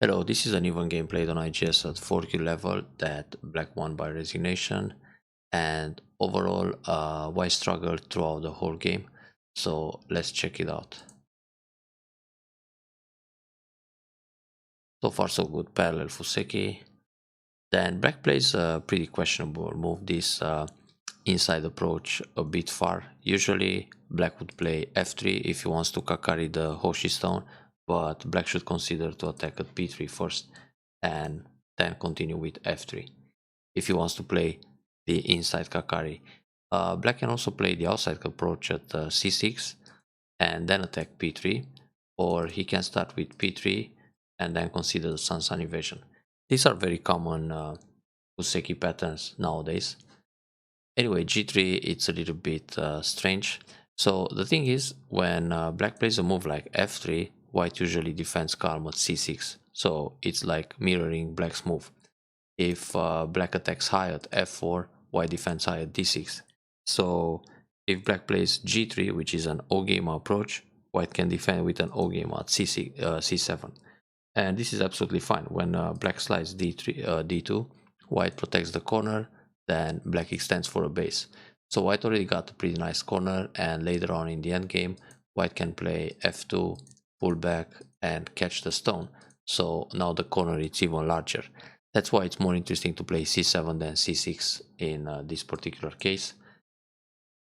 Hello, this is an even game played on IGS at 4Q level that black won by resignation, and overall white struggled throughout the whole game, so let's check it out. So far so good, parallel Fuseki. Then black plays a pretty questionable move, this inside approach a bit far. Usually black would play f3 if he wants to kakari the Hoshi stone, but black should consider to attack at p3 first and then continue with f3 if he wants to play the inside kakari. Black can also play the outside approach at c6 and then attack p3, or he can start with p3 and then consider the sun invasion. These are very common Useki patterns nowadays. Anyway, g3, it's a little bit strange. So the thing is, when black plays a move like f3, white usually defends calm at c6. So it's like mirroring black's move. If black attacks high at f4, white defends high at d6. So if black plays g3, which is an O-game approach, white can defend with an O-game at c7. And this is absolutely fine. When black slides d3, d2, white protects the corner, then black extends for a base. So white already got a pretty nice corner, and later on in the endgame, white can play f2, pull back, and catch the stone. So now the corner is even larger. That's why it's more interesting to play c7 than c6 in this particular case.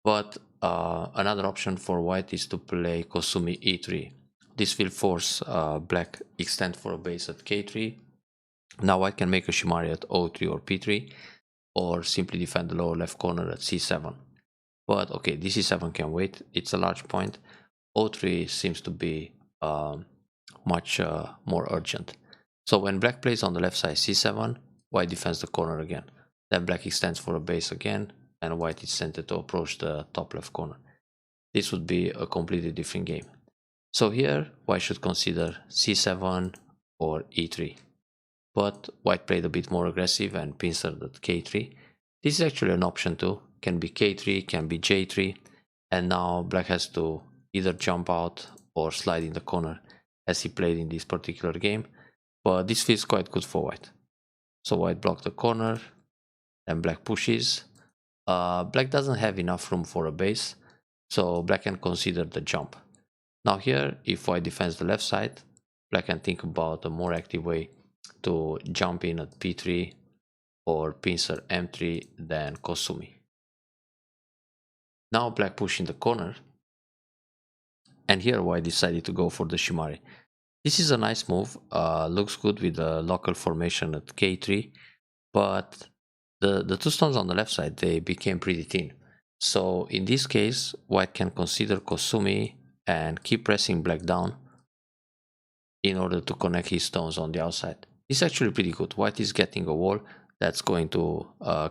But another option for white is to play Kosumi e3. This will force black extend for a base at k3. Now white can make a Shimari at o3 or p3, or simply defend the lower left corner at c7. But okay, this c7 can wait, it's a large point. o3 seems to be much more urgent. So when black plays on the left side c7, white defends the corner again. Then black extends for a base again, and white is tempted to approach the top left corner. This would be a completely different game. So here, white should consider c7 or e3. But white played a bit more aggressive and pincered at k3. This is actually an option too. Can be k3, can be j3, and now black has to either jump out or slide in the corner as he played in this particular game. But this feels quite good for white. So white blocked the corner, then black pushes. Black doesn't have enough room for a base, so black can consider the jump. Now here, if white defends the left side, black can think about a more active way to jump in at p3 or pincer m3 than Kosumi. Now black pushed in the corner, and here white decided to go for the Shimari. This is a nice move, looks good with the local formation at k3, but the two stones on the left side, they became pretty thin. So in this case, white can consider Kosumi and keep pressing black down in order to connect his stones on the outside. It's actually pretty good. White is getting a wall that's going to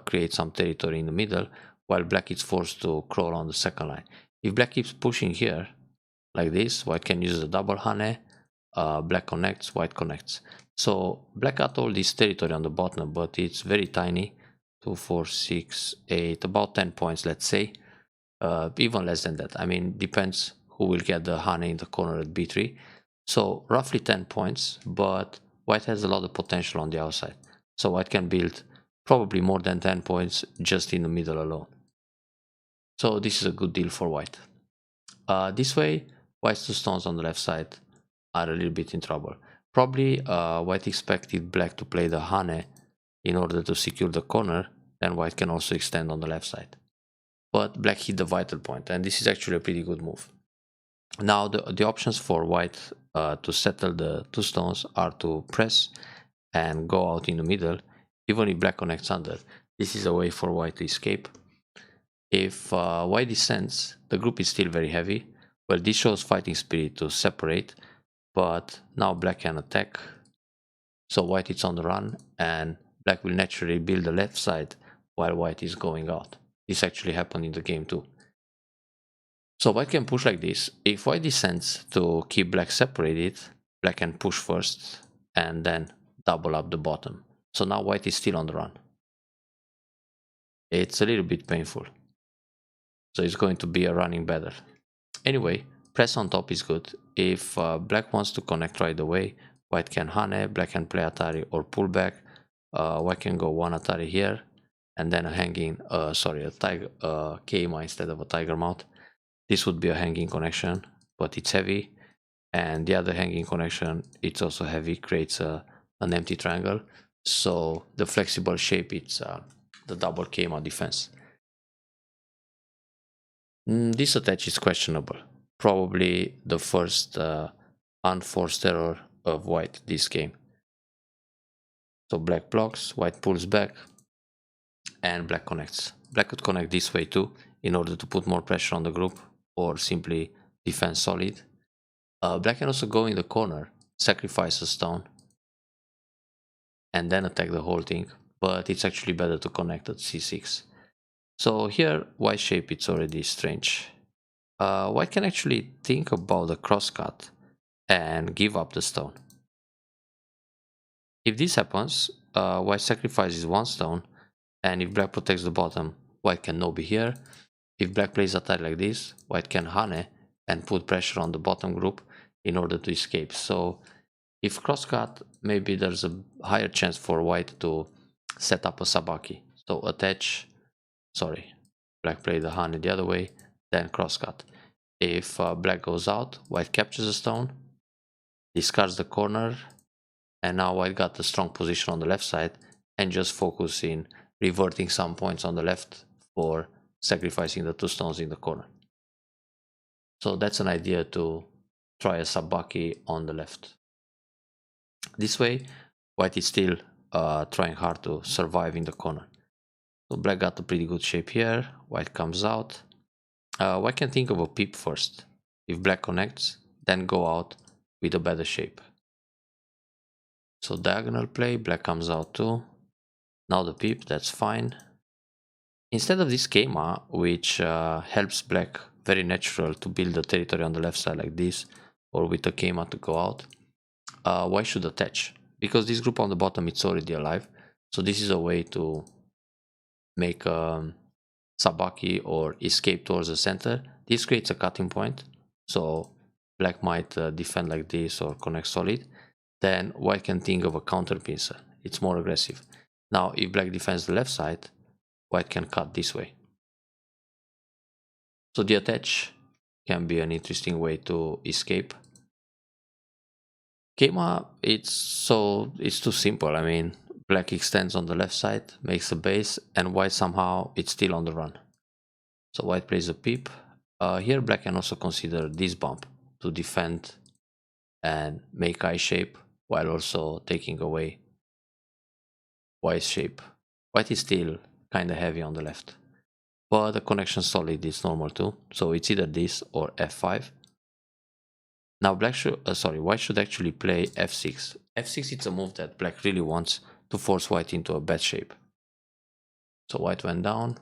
create some territory in the middle, while black is forced to crawl on the second line. If black keeps pushing here, like this, white can use the double hane, black connects, white connects. So black got all this territory on the bottom, but it's very tiny. 2, 4, 6, 8, about 10 points, let's say. Even less than that. I mean, depends who will get the hane in the corner at b3. So roughly 10 points, but white has a lot of potential on the outside. So white can build probably more than 10 points just in the middle alone. So this is a good deal for white. This way, white's two stones on the left side are a little bit in trouble. Probably white expected black to play the hane in order to secure the corner, then white can also extend on the left side. But black hit the vital point, and this is actually a pretty good move. Now the options for white to settle the two stones are to press and go out in the middle, even if black connects under. This is a way for white to escape. If white descends, the group is still very heavy. Well, this shows fighting spirit to separate, but now black can attack. So white is on the run, and black will naturally build the left side while white is going out. This actually happened in the game too. So white can push like this. If white descends to keep black separated, black can push first and then double up the bottom. So now white is still on the run. It's a little bit painful. So it's going to be a running battle. Anyway, press on top is good. If black wants to connect right away, white can hane, black can play Atari or pull back. White can go one Atari here, and then a hanging, a tiger, Keima instead of a tiger mount. This would be a hanging connection, but it's heavy. And the other hanging connection, it's also heavy, creates an empty triangle. So the flexible shape, it's the double Keima defense. This attach is questionable. Probably the first unforced error of white this game. So black blocks, white pulls back, and black connects. Black could connect this way too, in order to put more pressure on the group, or simply defend solid. Black can also go in the corner, sacrifice a stone, and then attack the whole thing, but it's actually better to connect at c6. So here, white shape, it's already strange. White can actually think about the crosscut and give up the stone. If this happens, white sacrifices one stone, and if black protects the bottom, white can no be here. If black plays Atari like this, white can hane and put pressure on the bottom group in order to escape. So if crosscut, maybe there's a higher chance for white to set up a sabaki. So attach, black play the hane the other way, then crosscut. If black goes out, white captures a stone, discards the corner, and now white got a strong position on the left side and just focus in reverting some points on the left for sacrificing the two stones in the corner. So that's an idea to try a sabaki on the left. This way, white is still trying hard to survive in the corner. So black got a pretty good shape here, white comes out. White can think of a peep first. If black connects, then go out with a better shape. So diagonal play, black comes out too. Now the peep, that's fine. Instead of this Keima, which helps black very natural to build the territory on the left side like this, or with the Keima to go out, white should attach. Because this group on the bottom, it's already alive. So this is a way to make sabaki or escape towards the center. This creates a cutting point. So black might defend like this or connect solid. Then white can think of a counter pincer. It's more aggressive. Now, if black defends the left side, white can cut this way. So the attach can be an interesting way to escape. Keima, it's too simple. I mean, black extends on the left side, makes a base, and white somehow it's still on the run. So white plays a peep. Here black can also consider this bump to defend and make I shape while also taking away white's shape. White is still kind of heavy on the left, but the connection solid is normal too. So it's either this or f5. Now white should actually play f6. f6 is a move that black really wants to force white into a bad shape. So white went down.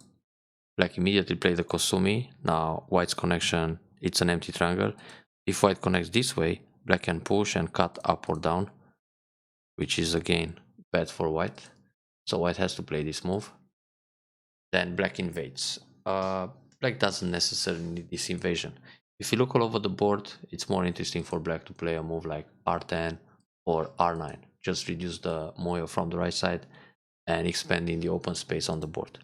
Black immediately played the Kosumi. Now white's connection, it's an empty triangle. If white connects this way, black can push and cut up or down, which is again bad for white. So white has to play this move. Then black invades. Black doesn't necessarily need this invasion. If you look all over the board, it's more interesting for black to play a move like r10 or r9. Just reduce the moyo from the right side and expanding the open space on the board.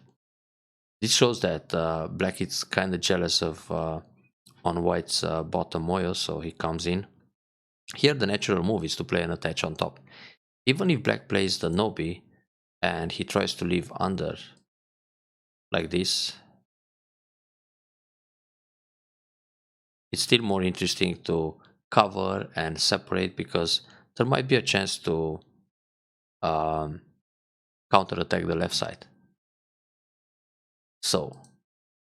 This shows that black is kind of jealous of on white's bottom moyo, so he comes in. Here the natural move is to play an attach on top. Even if black plays the nobi and he tries to leave under like this, it's still more interesting to cover and separate, because there might be a chance to counter-attack the left side. So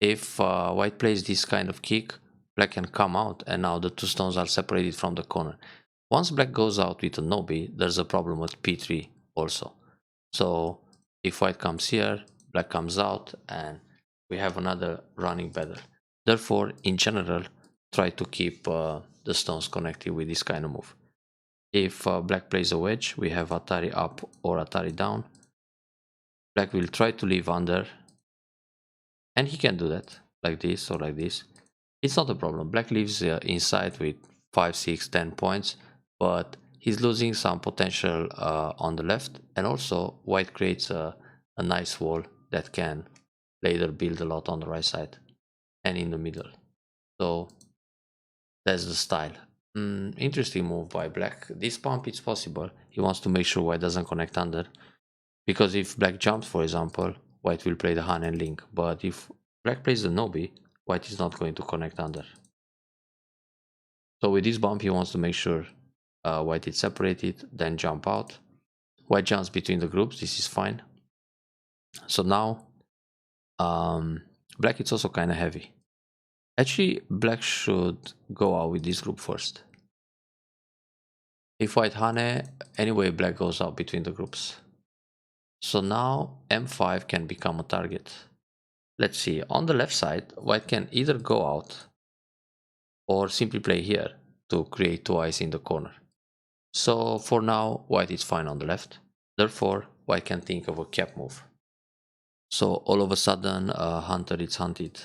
if white plays this kind of kick, black can come out, and now the two stones are separated from the corner. Once black goes out with a nobi, there's a problem with p3 also. So if white comes here, black comes out, and we have another running battle. Therefore, in general, try to keep the stones connected with this kind of move. If black plays a wedge, we have Atari up or Atari down. Black will try to leave under, and he can do that like this or like this. It's not a problem. Black leaves inside with 5, 6, 10 points, but he's losing some potential on the left, and also white creates a nice wall that can later build a lot on the right side and in the middle. So that's the style. Interesting move by black. This pump is possible. He wants to make sure white doesn't connect under, because if black jumps, for example, white will play the Han and Link. But if black plays the Nobi, white is not going to connect under. So with this bump, he wants to make sure white is separated, then jump out. White jumps between the groups. This is fine. So now black is also kind of heavy. Actually, black should go out with this group first. If white Hane, anyway, black goes out between the groups. So now m5 can become a target. Let's see, on the left side, white can either go out or simply play here to create two eyes in the corner. So for now, white is fine on the left. Therefore, white can think of a cap move. So all of a sudden, hunter is hunted.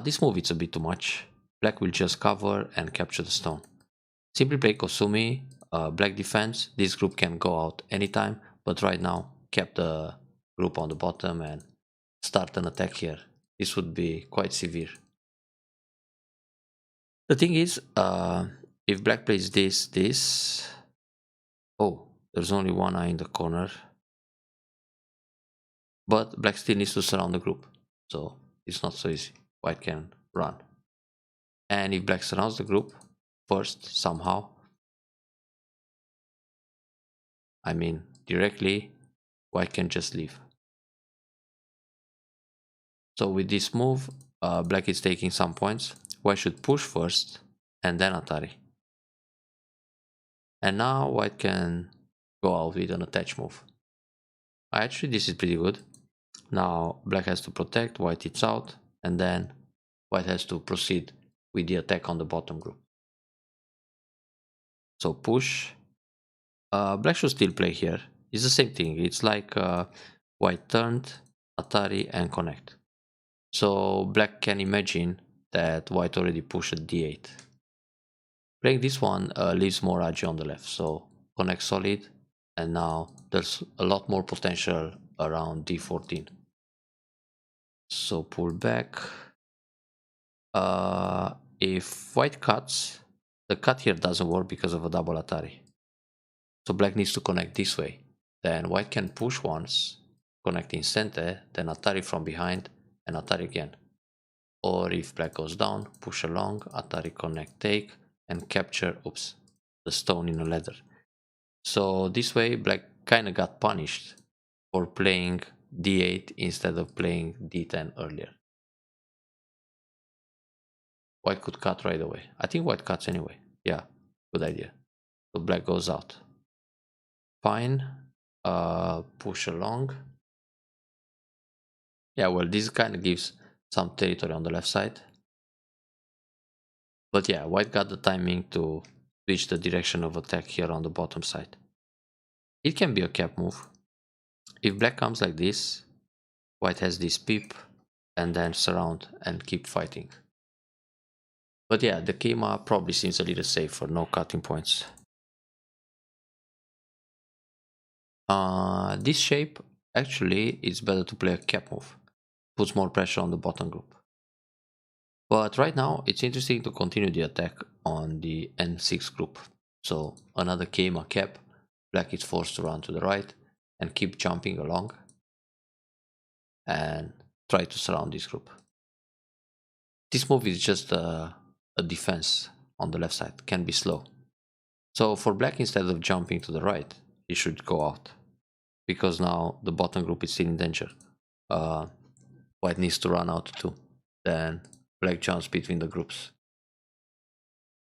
This move is a bit too much. Black will just cover and capture the stone. Simply play Kosumi, black defense. This group can go out anytime, but right now, cap the group on the bottom and start an attack here. This would be quite severe. The thing is, if black plays this, oh, there's only one eye in the corner, but black still needs to surround the group, so it's not so easy. White can run, and if black surrounds the group first somehow, I mean directly, white can just leave. So with this move, black is taking some points. White should push first and then Atari. And now white can go out with an attach move. Actually, this is pretty good. Now black has to protect, white hits out, and then white has to proceed with the attack on the bottom group. So push. Black should still play here. It's the same thing. It's like white turned, Atari, and connect. So black can imagine that white already pushed d8. Playing this one leaves more agi on the left, so connect solid, and now there's a lot more potential around d14. So pull back. If white cuts, the cut here doesn't work because of a double Atari. So black needs to connect this way. Then white can push once, connect in center, then Atari from behind, and Atari again. Or if black goes down, push along, Atari connect take, and capture, oops, the stone in a ladder. So this way black kinda got punished for playing d8 instead of playing d10 earlier. White could cut right away. I think white cuts anyway. Yeah, good idea. So black goes out. Fine. Push along. Yeah, well, this kind of gives some territory on the left side. But yeah, white got the timing to switch the direction of attack here on the bottom side. It can be a cap move. If black comes like this, white has this peep and then surround and keep fighting. But yeah, the Kema probably seems a little safer, no cutting points. This shape, actually, it's better to play a cap move. Puts more pressure on the bottom group. But right now, it's interesting to continue the attack on the N6 group. So another Kema cap, black is forced to run to the right and keep jumping along and try to surround this group. This move is just a defense on the left side, can be slow. So for black, instead of jumping to the right, he should go out, because now the bottom group is still in danger. White needs to run out too. Then black jumps between the groups.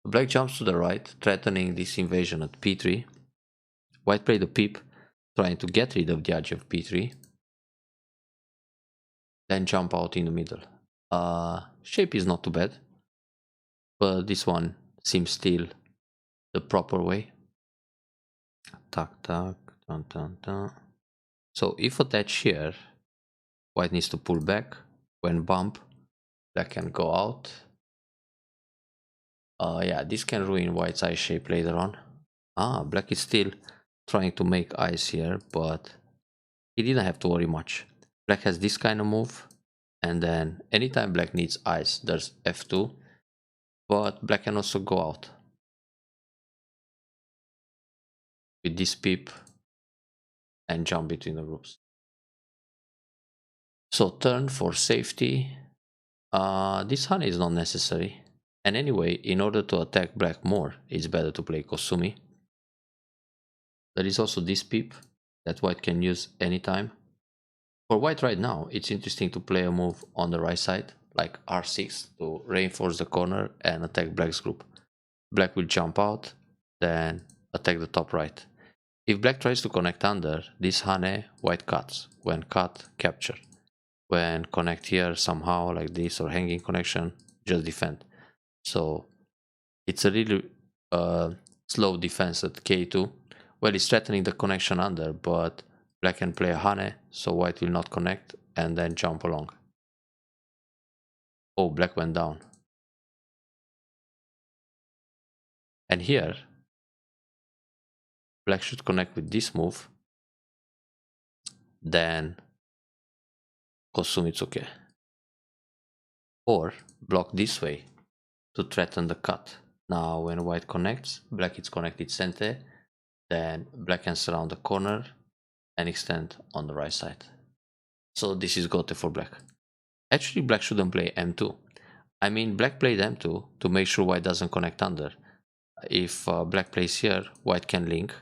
Black jumps to the right, threatening this invasion at p3. White played a peep, trying to get rid of the edge of p3. Then jump out in the middle. Shape is not too bad, but this one seems still the proper way. Tac, tac, dun, dun, dun. So if attach here, white needs to pull back. When bump, black can go out. Yeah, this can ruin white's eye shape later on. Black is still trying to make ice here, but he didn't have to worry much. Black has this kind of move, and then anytime black needs ice, there's f2, but black can also go out with this peep and jump between the groups. So turn for safety. This honey is not necessary. And anyway, in order to attack black more, it's better to play Kosumi. There is also this peep that white can use anytime. For white right now, it's interesting to play a move on the right side, like r6, to reinforce the corner and attack black's group. Black will jump out, then attack the top right. If black tries to connect under, this hane, white cuts. When cut, capture. When connect here somehow like this or hanging connection, just defend. So it's a really slow defense at k2. Well, it's threatening the connection under, but black can play a hane, so white will not connect and then jump along. Oh, black went down. And here, black should connect with this move, then Kosumitsuke. Or block this way to threaten the cut. Now when white connects, black is connected center, then black can surround the corner and extend on the right side. So this is gote for black. Actually, black shouldn't play m2. I mean, black played m2 to make sure white doesn't connect under. If black plays here, white can link.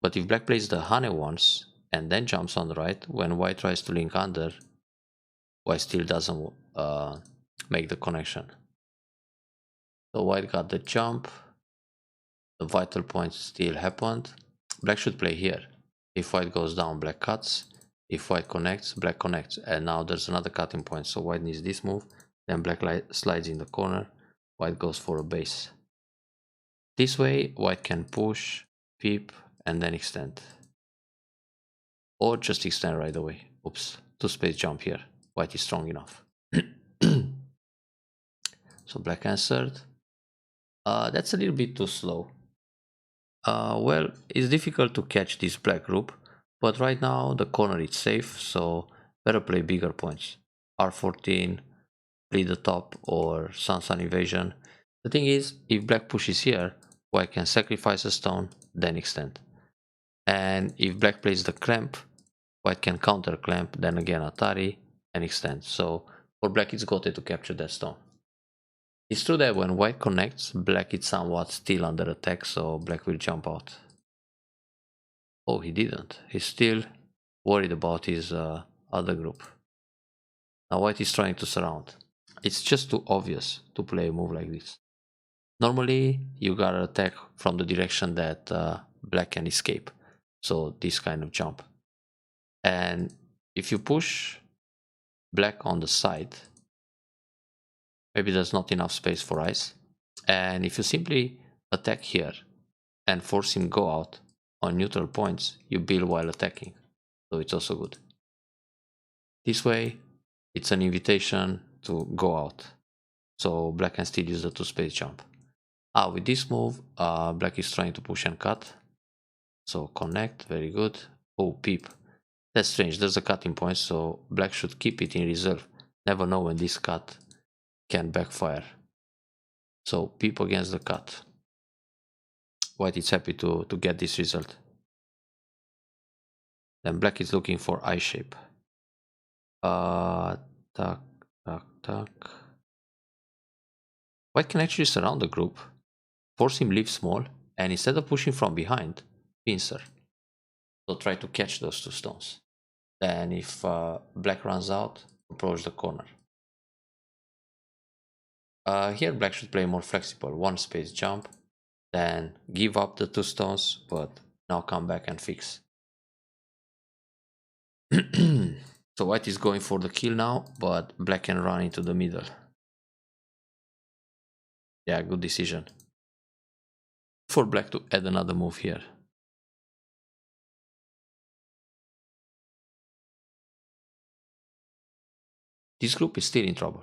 But if black plays the hane once and then jumps on the right, when white tries to link under, white still doesn't make the connection. So white got the jump. The vital point still happened. Black should play here. If white goes down, black cuts. If white connects, black connects. And now there's another cutting point. So white needs this move. Then black slides in the corner. White goes for a base. This way, white can push, peep, and then extend. Or just extend right away. Oops, 2-space jump here. White is strong enough. So black answered. That's a little bit too slow. Well, it's difficult to catch this black group, but right now the corner is safe, so better play bigger points. R14, play the top, or Sun invasion. The thing is, if black pushes here, white can sacrifice a stone, then extend. And if black plays the clamp, white can counter clamp, then again Atari, and extend. So for black it's gote to capture that stone. It's true that when white connects, black is somewhat still under attack, so black will jump out. Oh, he didn't. He's still worried about his other group. Now white is trying to surround. It's just too obvious to play a move like this. Normally, you gotta attack from the direction that black can escape. So this kind of jump. And if you push black on the side, maybe there's not enough space for ice. And if you simply attack here and force him go out on neutral points, you build while attacking. So it's also good. This way, it's an invitation to go out. So black can still use the 2-space jump. With this move, black is trying to push and cut. So connect, very good. Oh, peep. That's strange, there's a cutting point, so black should keep it in reserve. Never know when this cut can backfire. So peep against the cut. White is happy to get this result. Then black is looking for I shape. Tuck, tuck, tuck. White can actually surround the group, force him leave small, and instead of pushing from behind, pincer. So try to catch those 2 stones. Then if black runs out, approach the corner. Here black should play more flexible, 1-space jump, then give up the 2 stones, but now come back and fix. So white is going for the kill now, but black can run into the middle. Yeah, good decision. For black to add another move here. This group is still in trouble.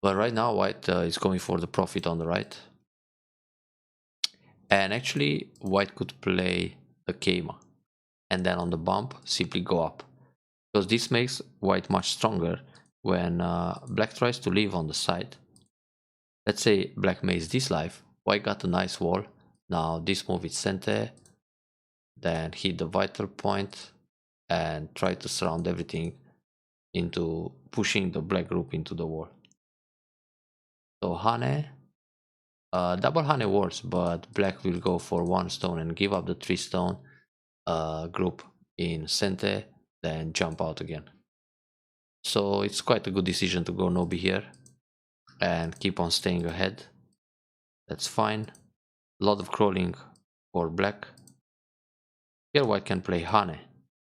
But right now white is going for the profit on the right. And actually white could play the Keima, and then on the bump simply go up, because this makes white much stronger when black tries to leave on the side. Let's say black makes this life, white got a nice wall. Now this move is center, then hit the vital point and try to surround everything into pushing the black group into the wall. So Hane, double Hane works, but black will go for one stone and give up the 3 stone group in center, then jump out again. So it's quite a good decision to go Nobi here and keep on staying ahead. That's fine. A lot of crawling for black. Here white can play Hane.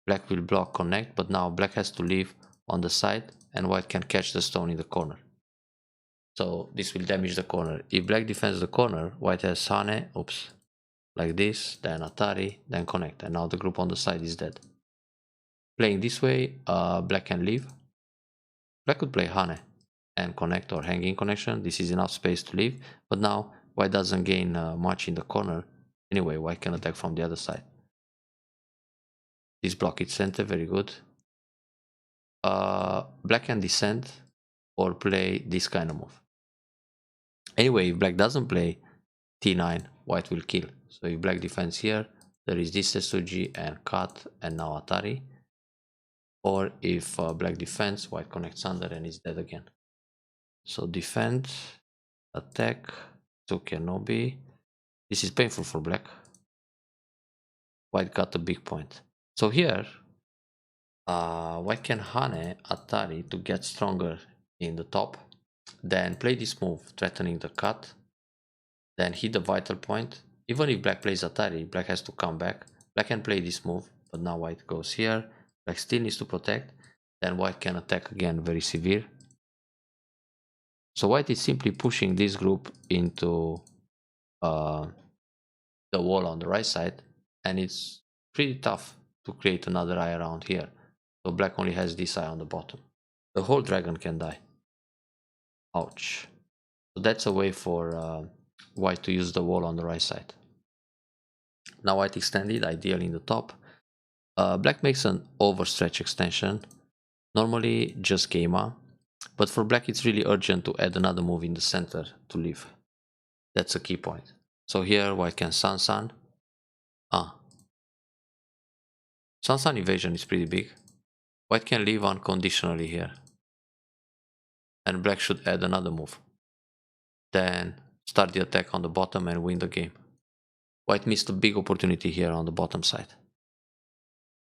Black will block connect, but now black has to leave on the side and white can catch the stone in the corner. So this will damage the corner. If black defends the corner, white has Hane, oops, like this, then Atari, then connect, and now the group on the side is dead. Playing this way, black can leave. Black could play Hane and connect or hanging connection. This is enough space to leave, but now white doesn't gain much in the corner. Anyway, white can attack from the other side. This block is center, very good. Black can descend or play this kind of move. Anyway, if black doesn't play T9, white will kill. So if black defends here, there is this Tetsuji and cut, and now Atari. Or if black defends, white connects under and is dead again. So defend, attack, Tsukenobi. This is painful for black. White got a big point. So here, white can Hane Atari to get stronger in the top. Then play this move, threatening the cut. Then hit the vital point. Even if black plays Atari, black has to come back. Black can play this move, but now white goes here. Black still needs to protect. Then white can attack again, very severe. So white is simply pushing this group into the wall on the right side, and it's pretty tough to create another eye around here. So black only has this eye on the bottom. The whole dragon can die. Ouch. So that's a way for white to use the wall on the right side. Now white extended, ideally in the top. Black makes an overstretch extension. Normally just Keima, but for black it's really urgent to add another move in the center to leave. That's a key point. So here white can Sansan. Sansan evasion is pretty big. White can leave unconditionally here. And black should add another move. Then start the attack on the bottom and win the game. White missed a big opportunity here on the bottom side.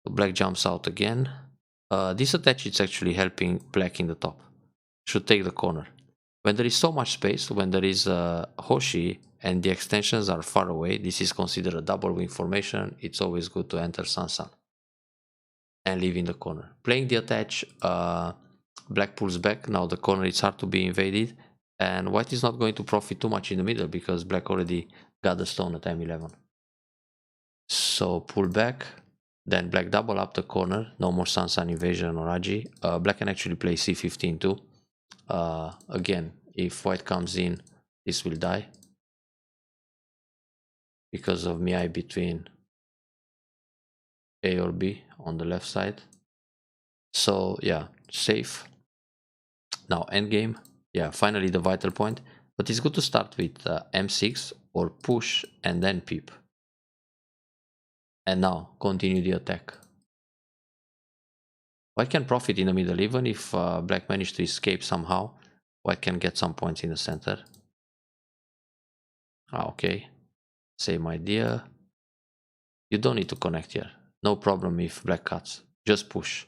So black jumps out again. This attach is actually helping black in the top. Should take the corner. When there is so much space, when there is Hoshi and the extensions are far away, this is considered a double wing formation. It's always good to enter Sansan and leave in the corner. Playing the attach, black pulls back. Now the corner is hard to be invaded, and white is not going to profit too much in the middle because black already got the stone at M11. So pull back, then black double up the corner. No more Sansan invasion or Agi. Black can actually play C15 too. Again, if white comes in, this will die because of Miai between A or B on the left side. So yeah, safe. Now endgame, yeah, finally the vital point, but it's good to start with M6 or push and then peep. And now continue the attack. White can profit in the middle, even if black managed to escape somehow. White can get some points in the center. Okay, same idea. You don't need to connect here. No problem if black cuts, just push.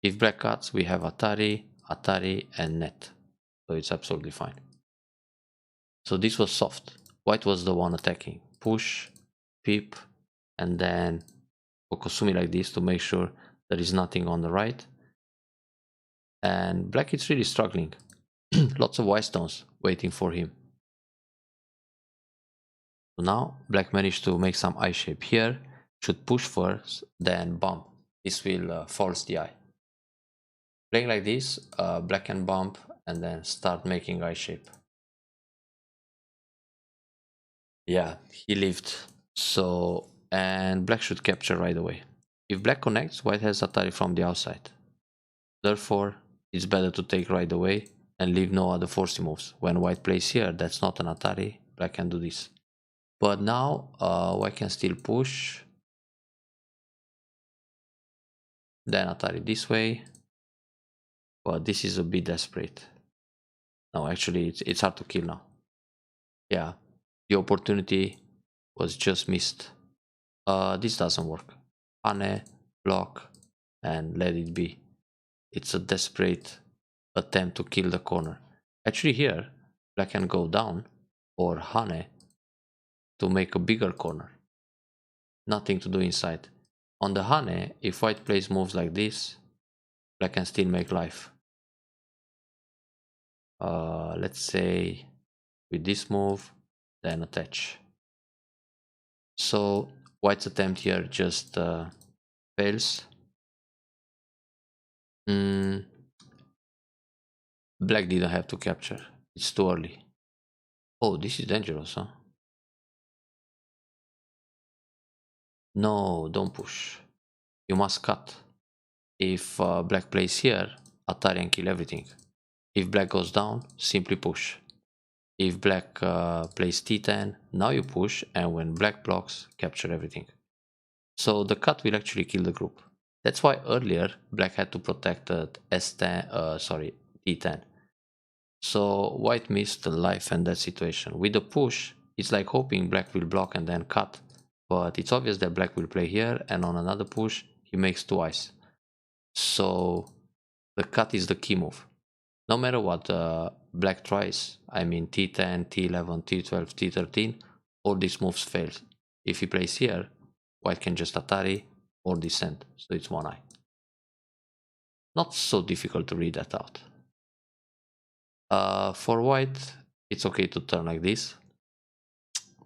If black cuts, we have Atari, Atari and net. So it's absolutely fine. So this was soft. White was the one attacking. Push, peep, and then Okosumi like this to make sure there is nothing on the right. And black is really struggling. Lots of white stones waiting for him. So now black managed to make some eye shape here. Should push first, then bump. This will force the eye. Playing like this, black can bump and then start making eye shape. Yeah, he lived. So, and black should capture right away. If black connects, white has Atari from the outside. Therefore, it's better to take right away and leave no other forcing moves. When white plays here, that's not an Atari, black can do this. But now, white can still push. Then Atari this way. But this is a bit desperate. No, actually, it's hard to kill now. Yeah, the opportunity was just missed. This doesn't work. Hane, block, and let it be. It's a desperate attempt to kill the corner. Actually here, black can go down or Hane to make a bigger corner. Nothing to do inside. On the Hane, if white plays moves like this, black can still make life. Let's say with this move, then attach. So white's attempt here just fails. Black didn't have to capture. It's too early. Oh, this is dangerous, huh? No, don't push. You must cut. If black plays here, Atari and kill everything. If black goes down, simply push. If black plays t10, now you push, and when black blocks, capture everything. So the cut will actually kill the group. That's why earlier black had to protect the s10, sorry, t10. So white missed the life and death situation. With the push, it's like hoping black will block and then cut. But it's obvious that black will play here, and on another push, he makes twice. So the cut is the key move. No matter what black tries, I mean t10, t11, t12, t13, all these moves fail. If he plays here, white can just Atari or descend, so it's one eye. Not so difficult to read that out. For white, it's okay to turn like this,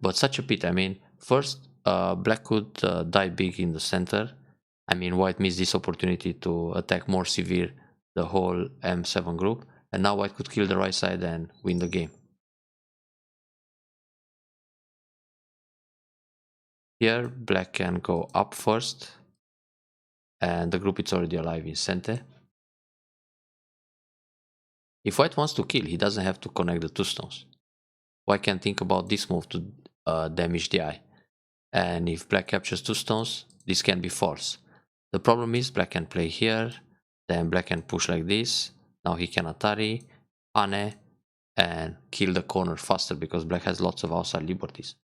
but such a pit. I mean, first, black could die big in the center. I mean, white missed this opportunity to attack more severe the whole M7 group, and now white could kill the right side and win the game. Here, black can go up first, and the group is already alive in center. If white wants to kill, he doesn't have to connect the two stones. White can think about this move to damage the eye. And if black captures two stones, this can be false. The problem is black can play here, then black can push like this. Now he can Atari, Hane, and kill the corner faster because black has lots of outside liberties.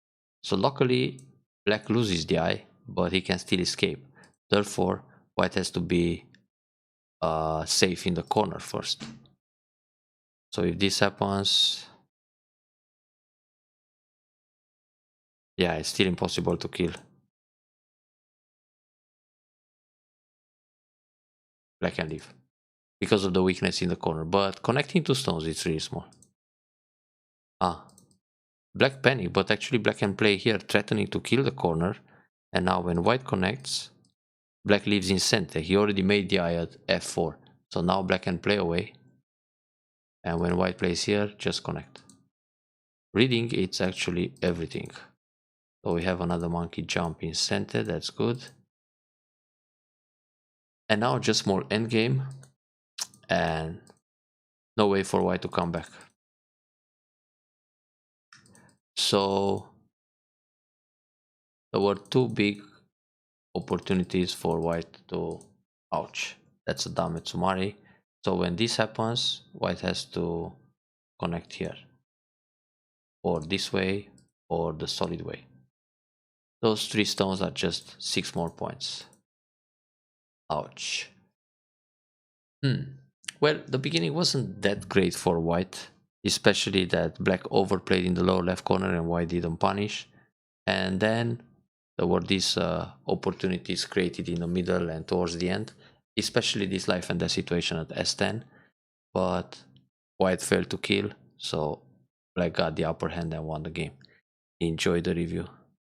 So luckily, black loses the eye, but he can still escape. Therefore, white has to be safe in the corner first. So if this happens, yeah, it's still impossible to kill. Black can leave because of the weakness in the corner, but connecting two stones, it's really small. Black panic, but actually black can play here, threatening to kill the corner. And now when white connects, black leaves in center. He already made the eye at f4, so now black can play away. And when white plays here, just connect. Reading, it's actually everything. So we have another monkey jump in center, that's good. And now just more endgame, and no way for white to come back. So there were two big opportunities for white to ouch. That's a Dame Tsumari. So when this happens, white has to connect here, or this way, or the solid way. Those three stones are just 6 more points. Ouch. Well, the beginning wasn't that great for white, especially that black overplayed in the lower left corner and white didn't punish. And then there were these opportunities created in the middle and towards the end, especially this life and death situation at S10. But white failed to kill, so black got the upper hand and won the game. Enjoy the review.